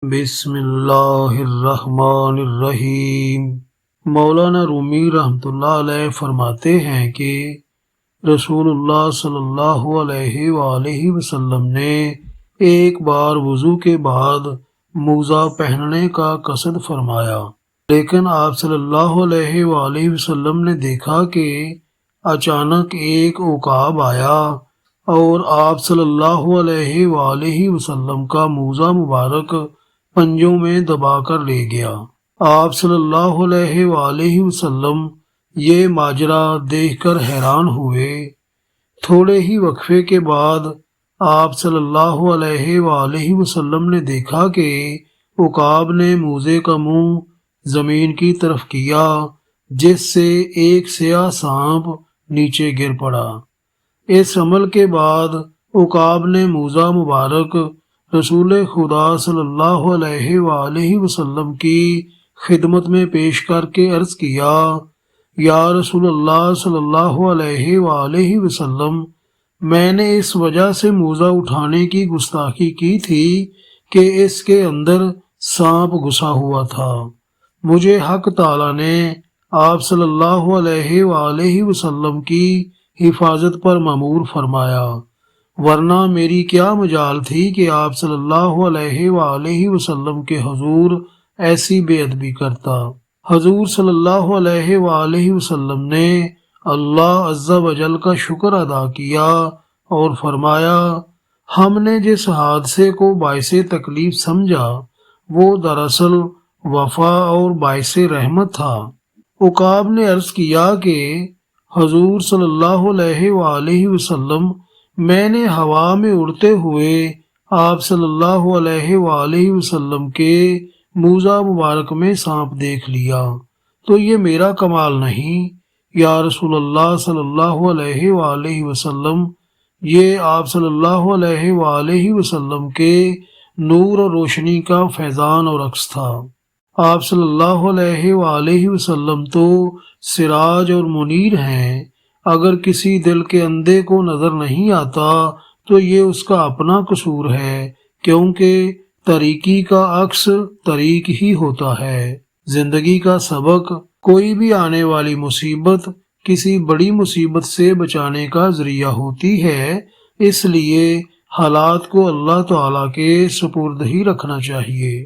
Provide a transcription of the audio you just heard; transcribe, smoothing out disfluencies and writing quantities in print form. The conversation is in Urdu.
بسم اللہ الرحمن الرحیم۔ مولانا رومی رحمۃ اللہ علیہ فرماتے ہیں کہ رسول اللہ صلی اللہ علیہ وآلہ وسلم نے ایک بار وضو کے بعد موزہ پہننے کا قصد فرمایا، لیکن آپ صلی اللہ علیہ وآلہ وسلم نے دیکھا کہ اچانک ایک عقاب آیا اور آپ صلی اللہ علیہ وآلہ وسلم کا موزہ مبارک پنجوں میں دبا کر لے گیا۔ آپ صلی اللہ علیہ وآلہ وسلم یہ ماجرا دیکھ کر حیران ہوئے۔ تھوڑے ہی وقفے کے بعد آپ صلی اللہ علیہ وآلہ وسلم نے دیکھا کہ عقاب نے موزے کا منہ زمین کی طرف کیا، جس سے ایک سیاہ سانپ نیچے گر پڑا۔ اس عمل کے بعد عقاب نے موزہ مبارک رسول خدا صلی اللہ علیہ وآلہ وسلم کی خدمت میں پیش کر کے عرض کیا، یا رسول اللہ صلی اللہ علیہ وآلہ وسلم، میں نے اس وجہ سے موزہ اٹھانے کی گستاخی کی تھی کہ اس کے اندر سانپ گھسا ہوا تھا۔ مجھے حق تعالی نے آپ صلی اللہ علیہ وآلہ وسلم کی حفاظت پر مأمور فرمایا، ورنہ میری کیا مجال تھی کہ آپ صلی اللہ علیہ وآلہ وسلم کے حضور ایسی بے ادبی کرتا۔ حضور صلی اللہ علیہ وآلہ وسلم نے اللہ عز و جل کا شکر ادا کیا اور فرمایا، ہم نے جس حادثے کو باعث تکلیف سمجھا وہ دراصل وفا اور باعث رحمت تھا۔ عقاب نے عرض کیا کہ حضور صلی اللہ علیہ وآلہ وسلم، میں نے ہوا میں اڑتے ہوئے آپ صلی اللہ علیہ وآلہ وسلم کے موزہ مبارک میں سانپ دیکھ لیا، تو یہ میرا کمال نہیں یا رسول اللہ صلی اللہ علیہ وآلہ وسلم، یہ آپ صلی اللہ علیہ وآلہ وسلم کے نور اور روشنی کا فیضان اور عکس تھا۔ آپ صلی اللہ علیہ وآلہ وسلم تو سراج اور منیر ہیں۔ اگر کسی دل کے اندھے کو نظر نہیں آتا تو یہ اس کا اپنا قصور ہے، کیونکہ طریقی کا عکس طریق ہی ہوتا ہے۔ زندگی کا سبق، کوئی بھی آنے والی مصیبت کسی بڑی مصیبت سے بچانے کا ذریعہ ہوتی ہے، اس لیے حالات کو اللہ تعالیٰ کے سپرد ہی رکھنا چاہیے۔